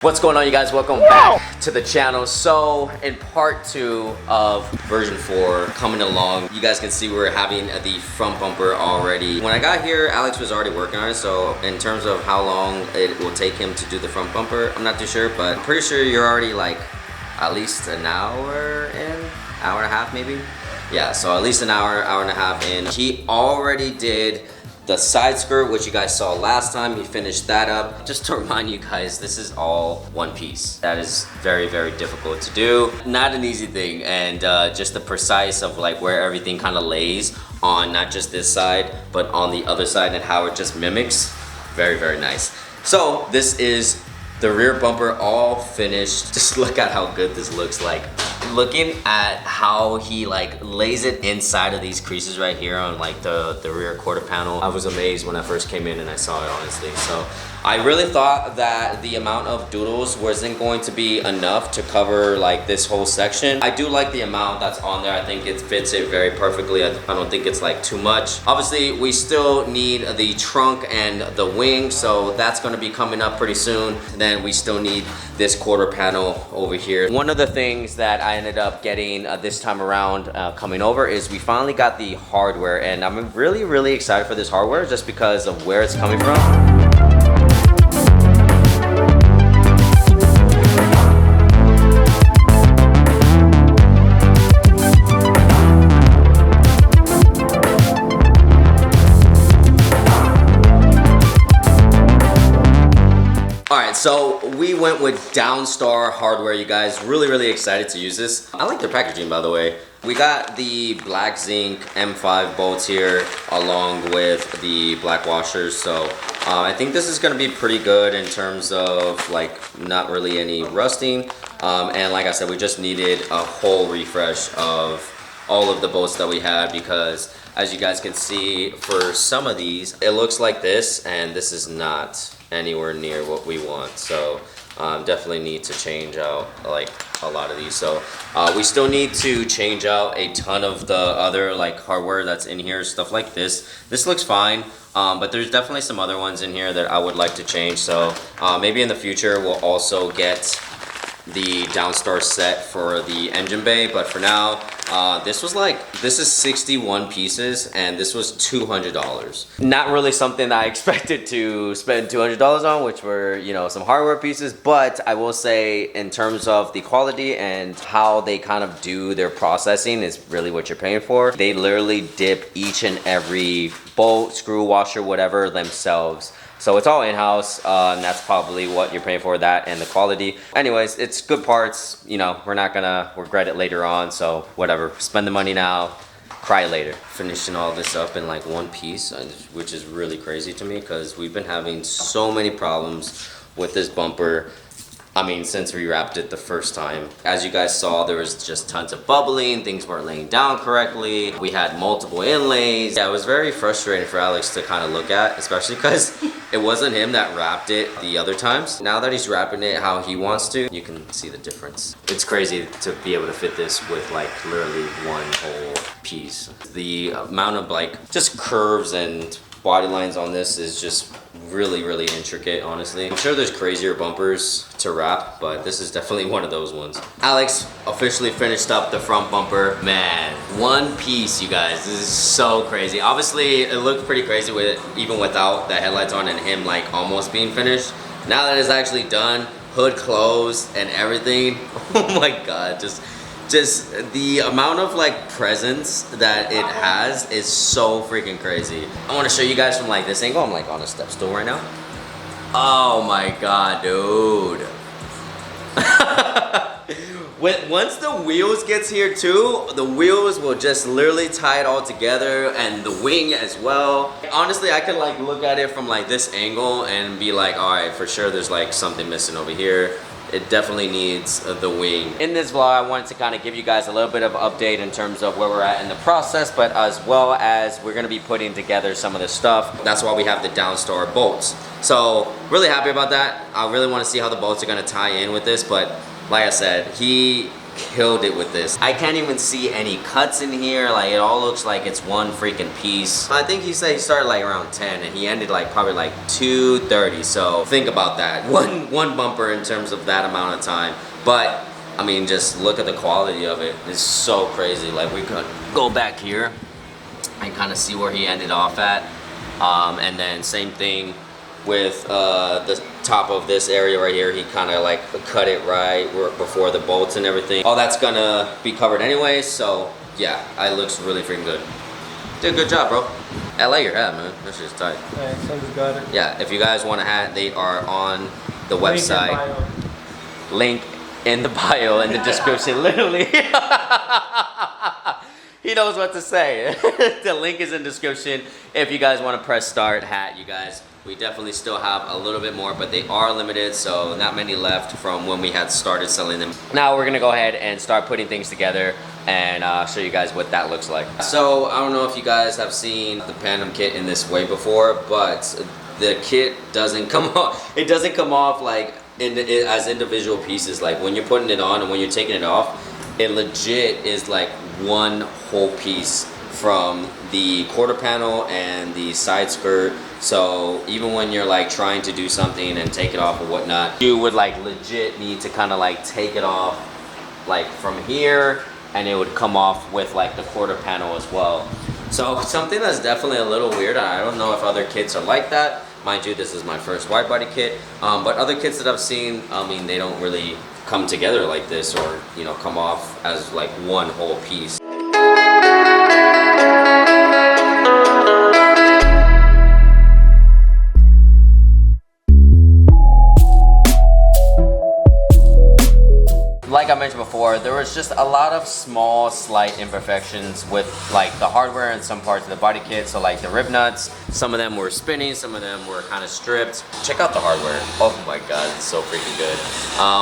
What's going on, you guys? Welcome back to the channel. So in part 2 of version 4 coming along, you guys can see we're having the front bumper already. When I got here, Alex was already working on it, so in terms of how long it will take him to do the front bumper, I'm not too sure, but I'm pretty sure you're already like at least an hour in, hour and a half maybe. Yeah, so at least an hour, hour and a half in. He already did the side skirt, which you guys saw last time. He finished that up. Just to remind you guys, this is all one piece. That is very, very difficult to do. Not an easy thing, and just the precise of like where everything kind of lays on not just this side, but on the other side and how it just mimics. Very, very nice. So this is the rear bumper all finished. Just look at how good this looks like. Looking at how he like lays it inside of these creases right here on like the rear quarter panel, I was amazed when I first came in and I saw it, honestly. So I really thought that the amount of doodles wasn't going to be enough to cover like this whole section. I do like the amount that's on there. I think it fits it very perfectly. I don't think it's like too much. Obviously, we still need the trunk and the wing, so that's going to be coming up pretty soon. And then we still need this quarter panel over here. One of the things that I ended up getting this time around coming over is we finally got the hardware, and I'm really, really excited for this hardware just because of where it's coming from. So we went with Downstar Hardware, you guys. Really, really excited to use this. I like their packaging, by the way. We got the black zinc M5 bolts here along with the black washers. So I think this is gonna be pretty good in terms of like not really any rusting. And like I said, we just needed a whole refresh of all of the bolts that we had, because as you guys can see, for some of these, it looks like this, and this is not anywhere near what we want. So definitely need to change out like a lot of these. So we still need to change out a ton of the other like hardware that's in here, stuff like this. This looks fine, but there's definitely some other ones in here that I would like to change. So maybe in the future we'll also get the Downstar set for the engine bay, but for now this is 61 pieces and this was $200. Not really something that I expected to spend $200 on, which were, you know, some hardware pieces, but I will say in terms of the quality and how they kind of do their processing is really what you're paying for. They literally dip each and every bolt, screw, washer, whatever themselves. So it's all in-house, and that's probably what you're paying for, that and the quality. Anyways, it's good parts. You know, we're not gonna regret it later on, so whatever. Spend the money now, cry later. Finishing all this up in like one piece, which is really crazy to me because we've been having so many problems with this bumper. I mean, since we wrapped it the first time. As you guys saw, there was just tons of bubbling, things weren't laying down correctly. We had multiple inlays. Yeah, it was very frustrating for Alex to kind of look at, especially because it wasn't him that wrapped it the other times. Now that he's wrapping it how he wants to, you can see the difference. It's crazy to be able to fit this with like literally one whole piece. The amount of like just curves and body lines on this is just really, really intricate, honestly. I'm sure there's crazier bumpers to wrap, but this is definitely one of those ones. Alex officially finished up the front bumper. Man, one piece, you guys. This is so crazy. Obviously, it looked pretty crazy with it, even without the headlights on and him like almost being finished. Now that it's actually done, hood closed and everything, oh my God, just the amount of like presence that it has is so freaking crazy. I want to show you guys from like this angle. I'm like on a step stool right now. Oh my God, dude. Once the wheels gets here too, the wheels will just literally tie it all together, and the wing as well. Honestly, I could like look at it from like this angle and be like, all right, for sure there's like something missing over here. It definitely needs the wing. In this vlog, I wanted to kind of give you guys a little bit of update in terms of where we're at in the process, but as well as we're gonna be putting together some of this stuff. That's why we have the Downstar bolts. So really happy about that. I really wanna see how the bolts are gonna tie in with this, but like I said, he killed it with this. I can't even see any cuts in here. Like, it all looks like it's one freaking piece. I think he said he started like around 10 and he ended like probably like 2:30. So think about that. One bumper in terms of that amount of time. But I mean, just look at the quality of it. It's so crazy. Like, we could go back here and kind of see where he ended off at. And then same thing with the top of this area right here. He kind of like cut it right before the bolts and everything. All that's gonna be covered anyway, so yeah, it looks really freaking good. Did a good job, bro. I like your hat, man. That's just tight. Alright, so we got it. Yeah, if you guys want a hat, they are on the website. Link in the bio, in the description, literally. He knows what to say. The link is in the description if you guys want to press start hat, you guys. We definitely still have a little bit more, but they are limited, so not many left from when we had started selling them. Now we're gonna go ahead and start putting things together and show you guys what that looks like. So I don't know if you guys have seen the Pandem kit in this way before, but the kit doesn't come off. It doesn't come off like as individual pieces. Like, when you're putting it on and when you're taking it off, it legit is like one whole piece from the quarter panel and the side skirt. So even when you're like trying to do something and take it off or whatnot, you would like legit need to kind of like take it off like from here, and it would come off with like the quarter panel as well. So something that's definitely a little weird. I don't know if other kits are like that. Mind you, this is my first wide body kit, but other kits that I've seen, I mean, they don't really come together like this, or, you know, come off as like one whole piece. Like I mentioned before, there was just a lot of small, slight imperfections with like the hardware and some parts of the body kit. So like the rib nuts, some of them were spinning, some of them were kind of stripped. Check out the hardware. Oh my God, it's so freaking good.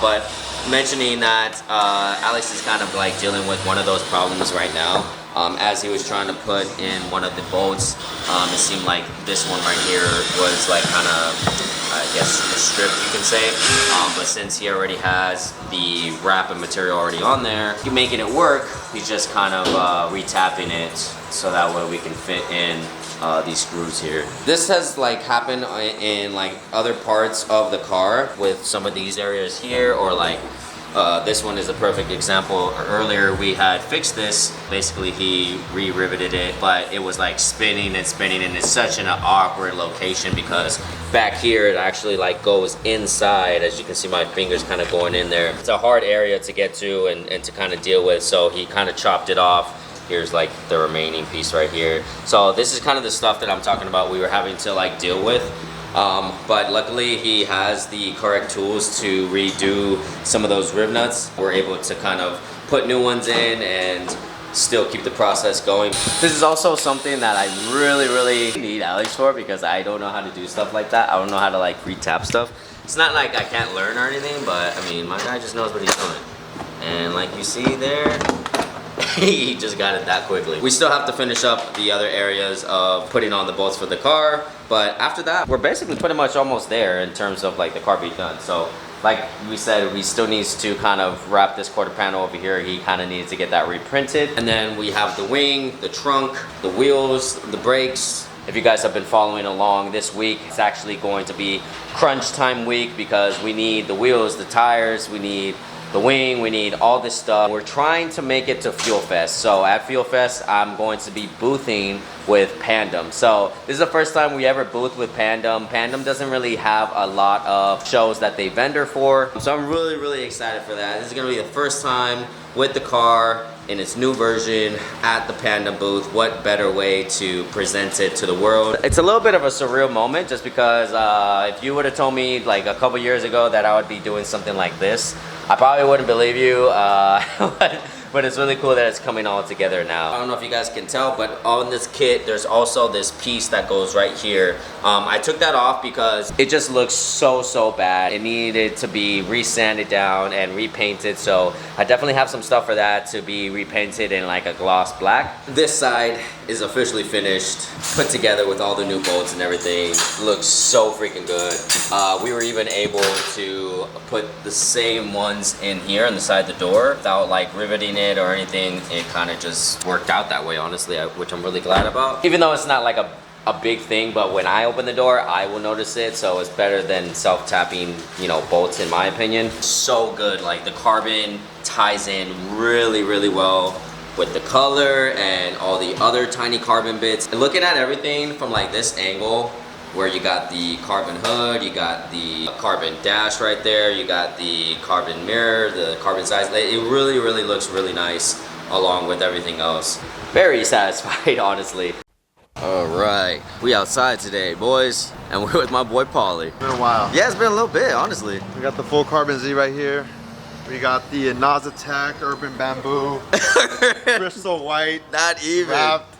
But mentioning that Alex is kind of like dealing with one of those problems right now. As he was trying to put in one of the bolts, it seemed like this one right here was like kind of, I guess, stripped, you can say. But since he already has the wrap and material already on there, he's making it work. He's just kind of retapping it so that way we can fit in these screws here. This has like happened in like other parts of the car with some of these areas here, or like this one is a perfect example. Earlier we had fixed this. Basically he re-riveted it, but it was like spinning and spinning, and it's such an awkward location because back here it actually like goes inside. As you can see, my fingers kind of going in there. It's a hard area to get to and to kind of deal with, so he kind of chopped it off. Here's like the remaining piece right here. So this is kind of the stuff that I'm talking about we were having to like deal with. But luckily he has the correct tools to redo some of those rib nuts. We're able to kind of put new ones in and still keep the process going. This is also something that I really need Alex for, because I don't know how to do stuff like that. I don't know how to like retap stuff. It's not like I can't learn or anything, but I mean, my guy just knows what he's doing. And like you see there, he just got it that quickly. We still have to finish up the other areas of putting on the bolts for the car, but after that, we're basically pretty much almost there in terms of like the car being done. So like we said, we still needs to kind of wrap this quarter panel over here. He kind of needs to get that reprinted. And then we have the wing, the trunk, the wheels, the brakes. If you guys have been following along this week, it's actually going to be crunch time week, because we need the wheels, the tires, we need the wing, we need all this stuff. We're trying to make it to Fuel Fest. So at Fuel Fest, I'm going to be boothing with Pandem. So this is the first time we ever booth with Pandem. Pandem doesn't really have a lot of shows that they vendor for. So I'm really excited for that. This is gonna be the first time with the car in its new version at the Pandem booth. What better way to present it to the world? It's a little bit of a surreal moment, just because if you would have told me like a couple years ago that I would be doing something like this, I probably wouldn't believe you. But it's really cool that it's coming all together now. I don't know if you guys can tell, but on this kit, there's also this piece that goes right here. I took that off because it just looks so bad. It needed to be resanded down and repainted. So I definitely have some stuff for that to be repainted in like a gloss black. This side is officially finished, put together with all the new bolts and everything. Looks so freaking good. We were even able to put the same ones in here on the side of the door without like riveting it or anything. It kind of just worked out that way, honestly, which I'm really glad about. Even though it's not like a big thing, but when I open the door, I will notice it, so it's better than self-tapping, you know, bolts in my opinion. So good, like the carbon ties in really well with the color and all the other tiny carbon bits. And looking at everything from like this angle, where you got the carbon hood, you got the carbon dash right there, you got the carbon mirror, the carbon sides, it really looks really nice along with everything else. Very satisfied, honestly. All right, we outside today, boys, and we're with my boy Paulie. It's been a while. Yeah, it's been a little bit, honestly. We got the full carbon Z right here. We got the Nazatech Urban Bamboo, crystal white, not even wrapped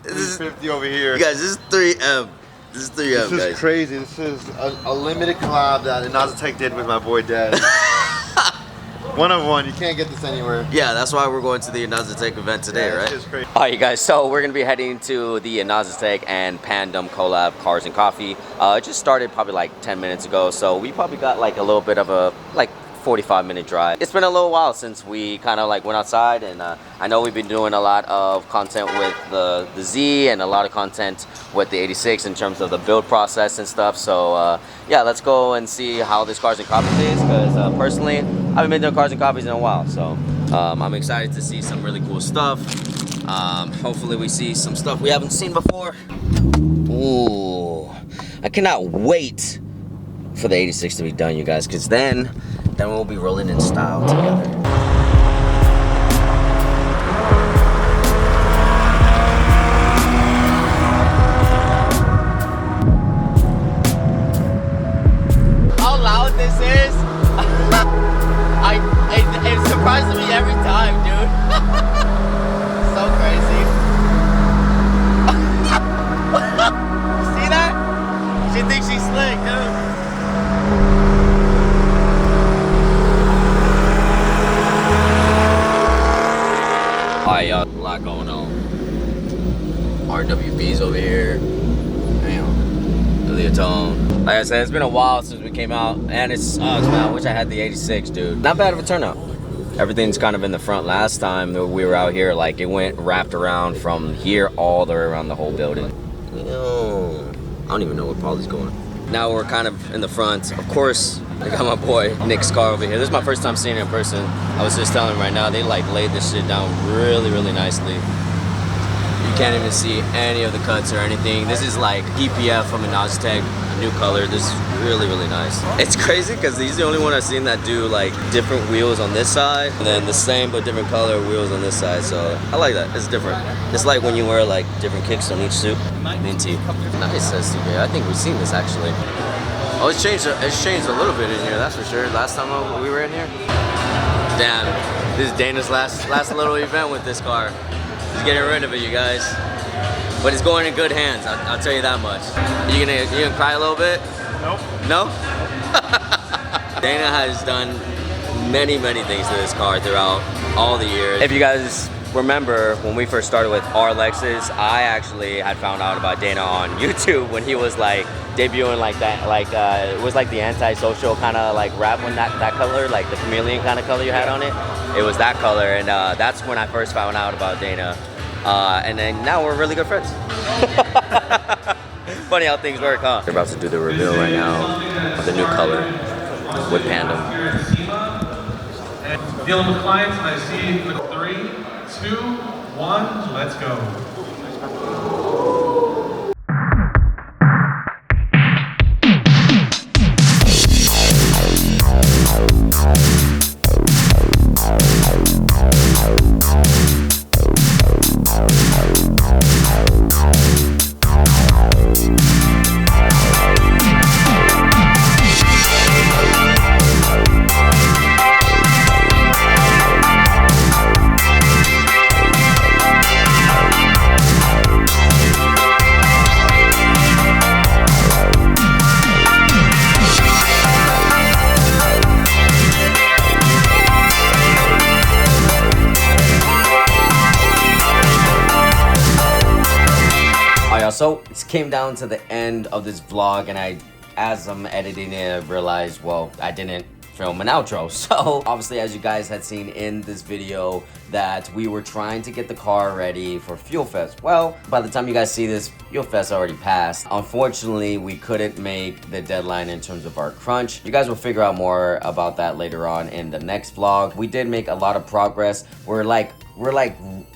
350 over here. You guys, this is 3M. This is 3M, This is crazy. This is a limited collab that Nazatech did with my boy Dad. One of one. You can't get this anywhere. Yeah, that's why we're going to the Nazatech event today, yeah, right? It's crazy. All right, you guys. So we're gonna be heading to the Nazatech and Pandem collab Cars and Coffee. It just started probably like 10 minutes ago, so we probably got like a little bit of a 45-minute drive. It's been a little while since we kind of like went outside, and I know we've been doing a lot of content with the Z and a lot of content with the 86 in terms of the build process and stuff. So yeah, let's go and see how this Cars and Coffee is, because personally, I haven't been doing Cars and Coffees in a while. So I'm excited to see some really cool stuff. Hopefully we see some stuff we haven't seen before. Ooh, I cannot wait for the 86 to be done, you guys, because then we'll be rolling in style together. How loud this is? It surprises me every time, dude. So crazy. See that? She thinks she's slick, dude. Alright, y'all, a lot going on. RWB's over here. Damn. Leotone. Like I said, it's been a while since we came out, and it sucks, man. I wish I had the 86, dude. Not bad of a turnout. Everything's kind of in the front. Last time we were out here, like, it went wrapped around from here all the way around the whole building. Yo, I don't even know where Paulie's going. Now we're kind of in the front. Of course, I got my boy Nick's car over here. This is my first time seeing it in person. I was just telling him right now, they like laid this shit down really nicely. You can't even see any of the cuts or anything. This is like EPF from a Nazatech, a new color. This is really nice. It's crazy because he's the only one I've seen that do like different wheels on this side and then the same but different color wheels on this side. So I like that. It's different. It's like when you wear like different kicks on each suit. Minty. Nice SUV. I think we've seen this actually. Oh, it's changed a little bit in here, that's for sure. Last time we were in here. Damn, this is Dana's last little event with this car. He's getting rid of it, you guys. But it's going in good hands, I'll tell you that much. You gonna cry a little bit? Nope. No? Dana has done many things to this car throughout all the years. If you guys remember when we first started with our Lexus, I actually had found out about Dana on YouTube when he was like debuting like that, like it was like the anti-social kind of like wrap when that color, like the chameleon kind of color you had on it. It was that color, and that's when I first found out about Dana. And then now we're really good friends. Funny how things work, huh? We're about to do the reveal right now of the new color with Pandem. Dealing with clients, I see 3, 2, 1, let's go. So it came down to the end of this vlog, and as I'm editing it, I realized, well, I didn't film an outro. So obviously, as you guys had seen in this video, that we were trying to get the car ready for Fuel Fest. Well, by the time you guys see this, Fuel Fest already passed. Unfortunately, we couldn't make the deadline in terms of our crunch. You guys will figure out more about that later on in the next vlog. We did make a lot of progress. We're like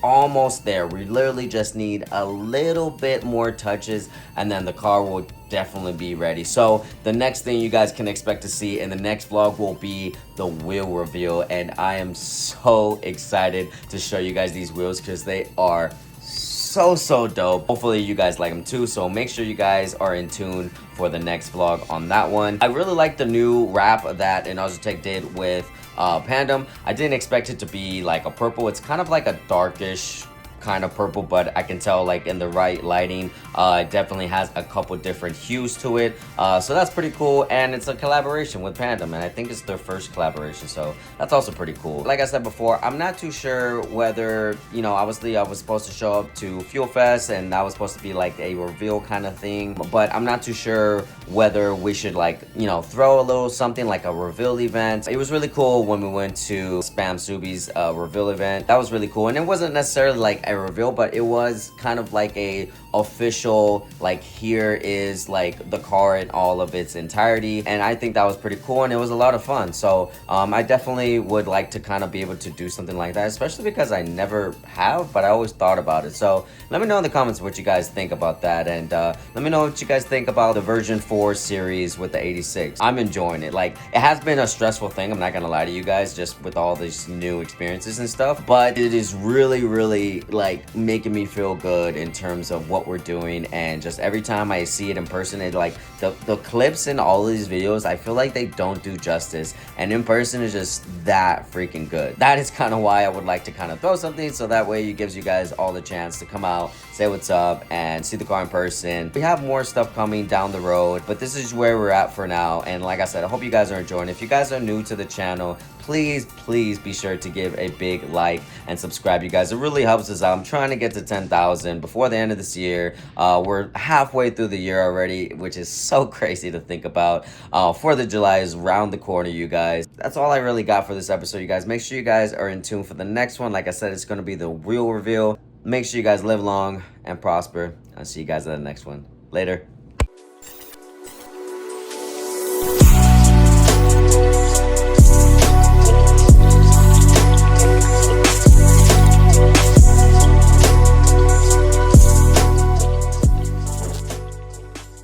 almost there. We literally just need a little bit more touches, and then the car will definitely be ready. So the next thing you guys can expect to see in the next vlog will be the wheel reveal, and I am so excited to show you guys these wheels because they are so dope. Hopefully you guys like them too, so make sure you guys are in tune for the next vlog on that one. I really like the new wrap that Inozitech did with Pandem. I didn't expect it to be like a purple. It's kind of like a darkish kind of purple, but I can tell like in the right lighting, it definitely has a couple different hues to it. So that's pretty cool, and it's a collaboration with Pandem, and I think it's their first collaboration, so that's also pretty cool. Like I said before, I'm not too sure whether, you know, obviously I was supposed to show up to Fuel Fest, and that was supposed to be like a reveal kind of thing, but I'm not too sure whether we should, like, you know, throw a little something like a reveal event. It was really cool when we went to Spam Subi's reveal event. That was really cool, and it wasn't necessarily like a reveal, but it was kind of like a official, like, here is like the car in all of its entirety, and I think that was pretty cool, and it was a lot of fun. So I definitely would like to kind of be able to do something like that, especially because I never have, but I always thought about it. So let me know in the comments what you guys think about that, and let me know what you guys think about the version 4 series with the 86. I'm enjoying it. Like, it has been a stressful thing, I'm not gonna lie to you guys, just with all these new experiences and stuff, but it is really like making me feel good in terms of what we're doing, and just every time I see it in person, it like the clips in all of these videos, I feel like they don't do justice, and in person is just that freaking good. That is kind of why I would like to kind of throw something, so that way it gives you guys all the chance to come out, say what's up, and see the car in person. We have more stuff coming down the road, but this is where we're at for now, and like I said, I hope you guys are enjoying. If you guys are new to the channel, please be sure to give a big like and subscribe, you guys. It really helps us out. I'm trying to get to 10,000 before the end of this year. We're halfway through the year already, which is so crazy to think about. 4th of July is around the corner, you guys. That's all I really got for this episode, you guys. Make sure you guys are in tune for the next one. Like I said, it's going to be the wheel reveal. Make sure you guys live long and prosper. I'll see you guys at the next one. Later.